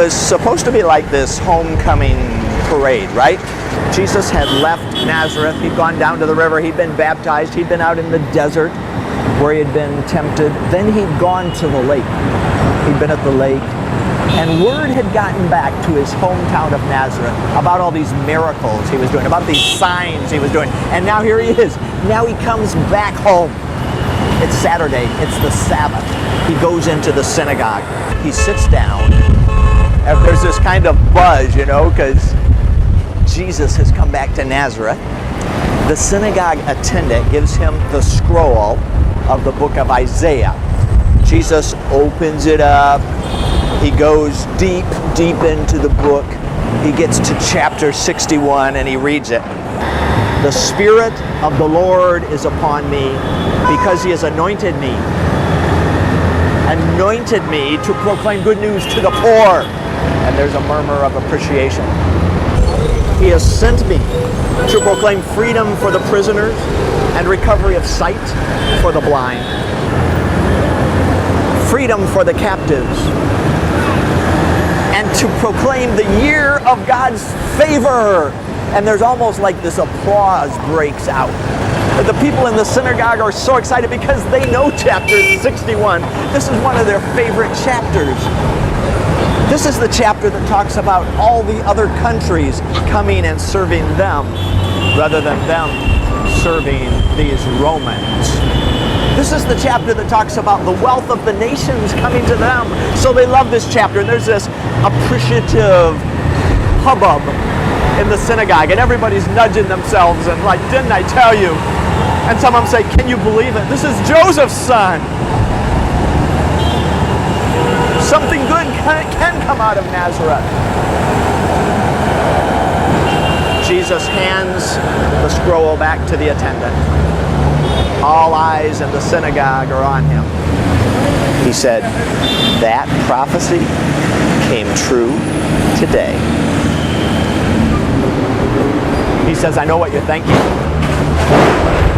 was supposed to be like this homecoming parade, right? Jesus had left Nazareth. He'd gone down to the river. He'd been baptized. He'd been out in the desert where he had been tempted. Then he'd gone to the lake. He'd been at the lake. And word had gotten back to his hometown of Nazareth about all these miracles he was doing, about these signs he was doing. And now here he is. Now he comes back home. It's Saturday. It's the Sabbath. He goes into the synagogue. He sits down. And there's this kind of buzz, because Jesus has come back to Nazareth. The synagogue attendant gives him the scroll of the book of Isaiah. Jesus opens it up. He goes deep into the book. He gets to chapter 61 and he reads it. The Spirit of the Lord is upon me because he has anointed me to proclaim good news to the poor. And there's a murmur of appreciation. He has sent me to proclaim freedom for the prisoners and recovery of sight for the blind. Freedom for the captives. And to proclaim the year of God's favor. And there's almost like this applause breaks out. The people in the synagogue are so excited because they know chapter 61. This is one of their favorite chapters. This is the chapter that talks about all the other countries coming and serving them rather than them serving these Romans. This is the chapter that talks about the wealth of the nations coming to them. So they love this chapter. And there's this appreciative hubbub in the synagogue. And everybody's nudging themselves and like, didn't I tell you? And some of them say, can you believe it? This is Joseph's son. Something good can come out of Nazareth. Jesus hands the scroll back to the attendant. All eyes in the synagogue are on him. He said, that prophecy came true today. He says, I know what you're thinking.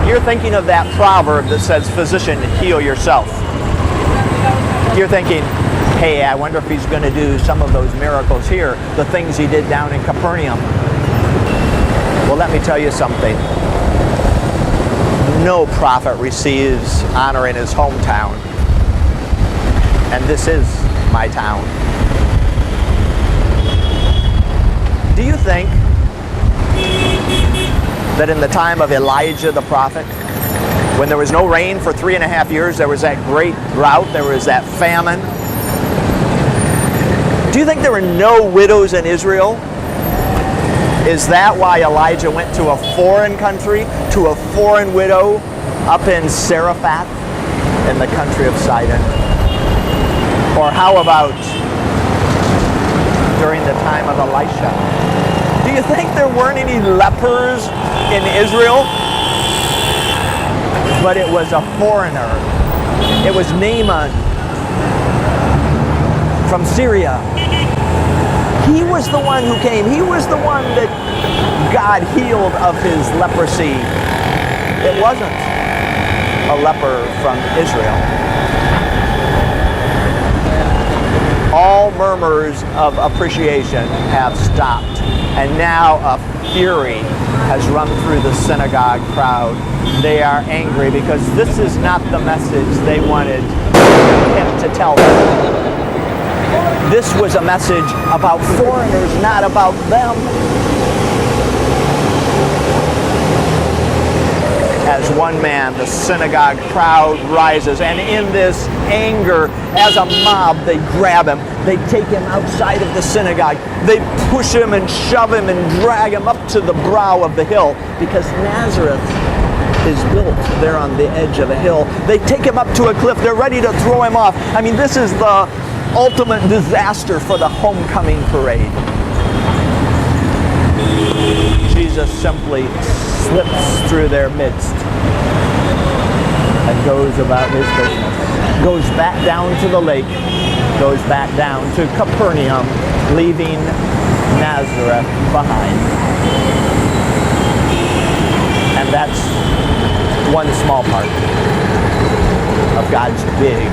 You're thinking of that proverb that says, physician, heal yourself. You're thinking, hey, I wonder if he's going to do some of those miracles here, the things he did down in Capernaum. Well, let me tell you something. No prophet receives honor in his hometown. And this is my town. Do you think that in the time of Elijah the prophet, when there was no rain for 3.5 years, there was that great drought, there was that famine? Do you think there were no widows in Israel? Is that why Elijah went to a foreign country, to a foreign widow up in Zarephath in the country of Sidon? Or how about during the time of Elisha? Do you think there weren't any lepers in Israel? But it was a foreigner. It was Naaman from Syria. He was the one who came. He was the one that God healed of his leprosy. It wasn't a leper from Israel. All murmurs of appreciation have stopped. And now a fury has run through the synagogue crowd. They are angry because this is not the message they wanted him to tell them. This was a message about foreigners, not about them. As one man, the synagogue crowd rises, and in this anger, as a mob, they grab him. They take him outside of the synagogue. They push him and shove him and drag him up to the brow of the hill, because Nazareth is built there on the edge of a hill. They take him up to a cliff. They're ready to throw him off. I mean, this is the ultimate disaster for the homecoming parade. Jesus simply slips through their midst and goes about his business. Goes back down to the lake, goes back down to Capernaum, leaving Nazareth behind. And that's one small part of God's big